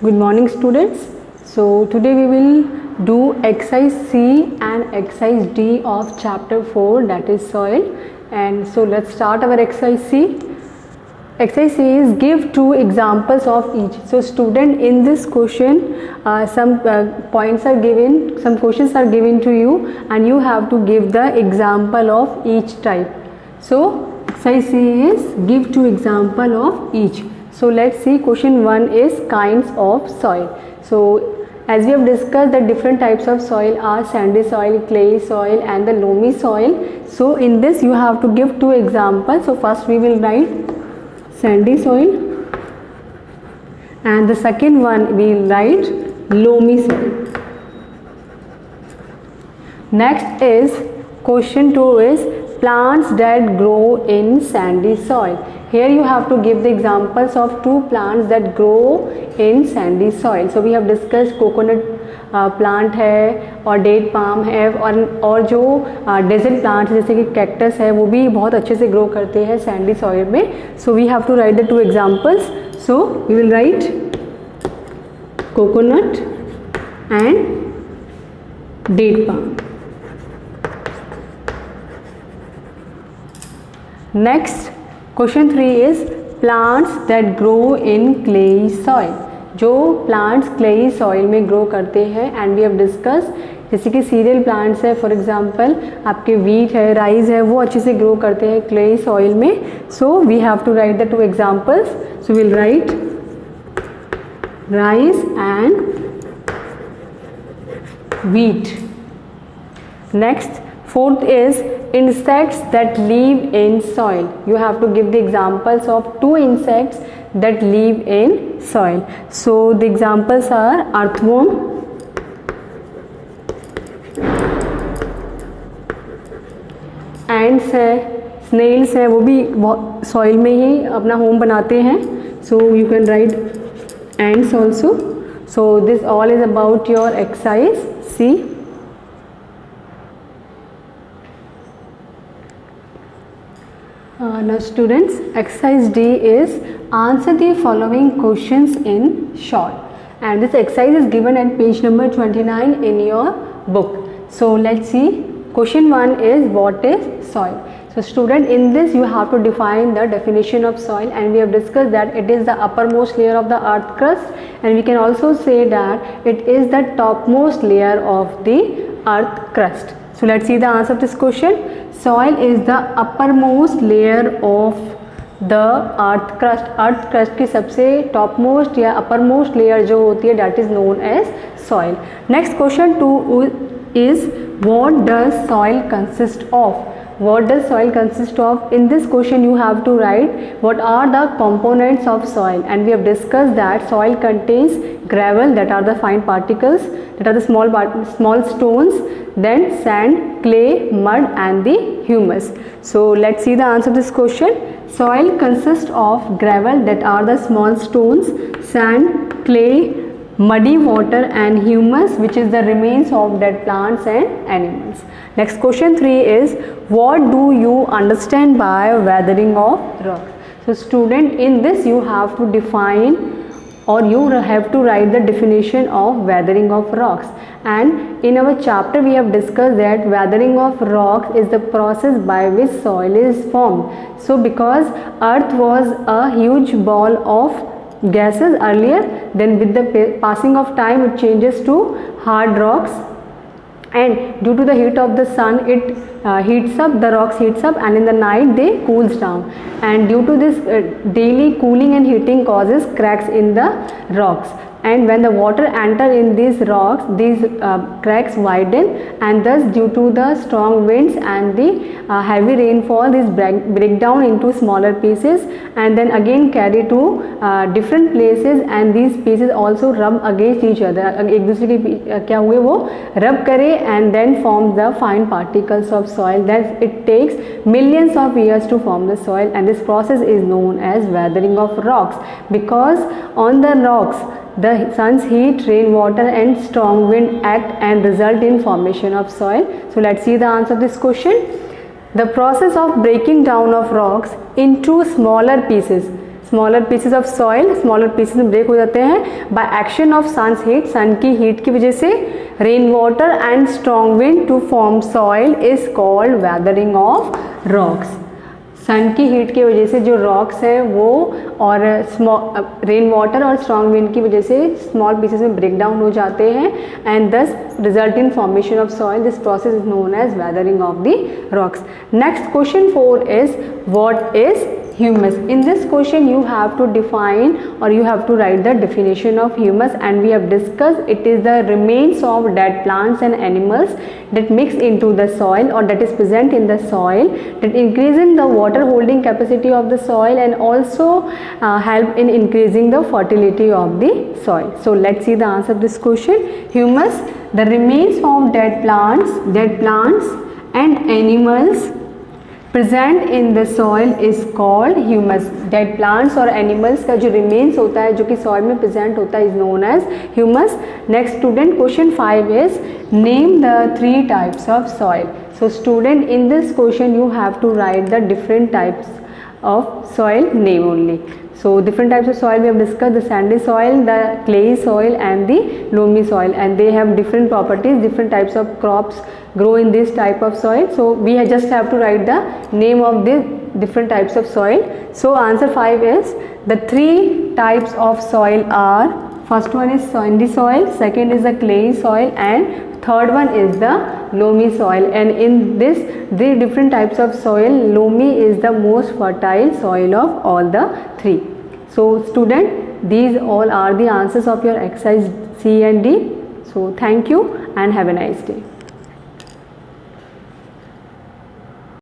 Good morning, students. So today we will do exercise C and exercise D of chapter 4, that is soil. And so let's start our exercise C. Exercise C is give two examples of each. So student, in this question some points are given, some questions are given to you and you have to give the example of each type. So exercise C is give two example of each. So let's see, question 1 is kinds of soil. So as we have discussed, the different types of soil are sandy soil, clay soil and the loamy soil. So in this you have to give two examples. So first we will write sandy soil and the second one we will write loamy soil. Next is question 2 is plants that grow in sandy soil. Here you have to give the examples of two plants that grow in sandy soil. So we have discussed coconut plant है और date palm है और जो desert plant जैसे कि cactus है वो भी बहुत अच्छे से ग्रो करते हैं सैंडी सॉइल में. So we have to write the two examples. So we will write coconut and date palm. Next question 3 is plants that grow in clayey soil. जो प्लांट्स क्लेई सॉइल में grow करते हैं and we have discuss, जैसे कि cereal plants है, for example आपके wheat है, rice है, वो अच्छे से ग्रो करते हैं क्लेई सॉइल में. So we have to write the two examples. So will write rice and wheat. Next, fourth is insects that live in soil. You have to give the examples of two insects that live in soil. So the examples are earthworm ants है, snails है, वो भी soil में ही अपना home बनाते हैं. So you can write ants also. So this all is about your exercise C. Now students, exercise D is answer the following questions in short, and this exercise is given at page number 29 in your book. So let's see. Question 1 is what is soil. So student, in this you have to define the definition of soil, and we have discussed that it is the uppermost layer of the earth crust, and we can also say that it is the topmost layer of the earth crust. So let's see the answer of this question. Soil is the uppermost layer of the earth crust. earth crust की सबसे topmost या uppermost layer जो होती है, that is known as soil. Next question 2 is what does soil consist of. What does soil consist of? In this question you have to write what are the components of soil, and we have discussed that soil contains gravel, that are the fine particles, that are the small stones, then sand, clay, mud and the humus. So let's see the answer to this question. Soil consists of gravel, that are the small stones, sand, clay, muddy water and humus, which is the remains of dead plants and animals. Next question 3 is what do you understand by weathering of rocks. So student, in this you have to define or you have to write the definition of weathering of rocks. And in our chapter we have discussed that weathering of rocks is the process by which soil is formed. So because earth was a huge ball of gases earlier, then with the passing of time it changes to hard rocks, and due to the heat of the sun it heats up, the rocks heats up, and in the night they cools down, and due to this daily cooling and heating causes cracks in the rocks, and when the water enter in these rocks, these cracks widen, and thus due to the strong winds and the heavy rainfall, these break down into smaller pieces and then again carry to different places, and these pieces also rub against each other. एक दूसरे के क्या हुए वो rub करे and then form the fine particles of soil. That it takes millions of years to form the soil, and this process is known as weathering of rocks, because on the rocks the sun's heat, rainwater and strong wind act and result in formation of soil. So let's see the answer of this question. The process of breaking down of rocks into smaller pieces. Smaller pieces of soil, smaller pieces में break हो जाते हैं by action of sun's heat, sun की heat की वजह से। Rain water and strong wind to form soil is called weathering of rocks. Sun की heat की वजह से जो रॉक्स हैं वो और रेन वाटर और स्ट्रॉन्ग विंड की वजह से स्मॉल पीसेस में ब्रेक डाउन हो जाते हैं and this result in formation of soil. This process is known as weathering of the rocks. Next question 4 is what is humus. In this question you have to define or you have to write the definition of humus, and we have discussed it is the remains of dead plants and animals that mix into the soil or that is present in the soil, that increase in the water holding capacity of the soil and also help in increasing the fertility of the soil. So let's see the answer of this question. Humus, the remains of dead plants and animals present in the soil is called humus. Dead plants और animals का जो remains होता है जो कि soil में present होता है is known as humus. Next student, question 5 is name the 3 types of soil. So student, in this question you have to write the different types of soil name only. So different types of soil we have discussed: the sandy soil, the clayey soil and the loamy soil, and they have different properties. Different types of crops grow in this type of soil. So we just have to write the name of the different types of soil. So answer 5 is the 3 types of soil are: first one is sandy soil, second is the clayey soil, and third one is the loamy soil. And in this 3 different types of soil, loamy is the most fertile soil of all the 3. So student, these all are the answers of your exercise C and D. So thank you and have a nice day.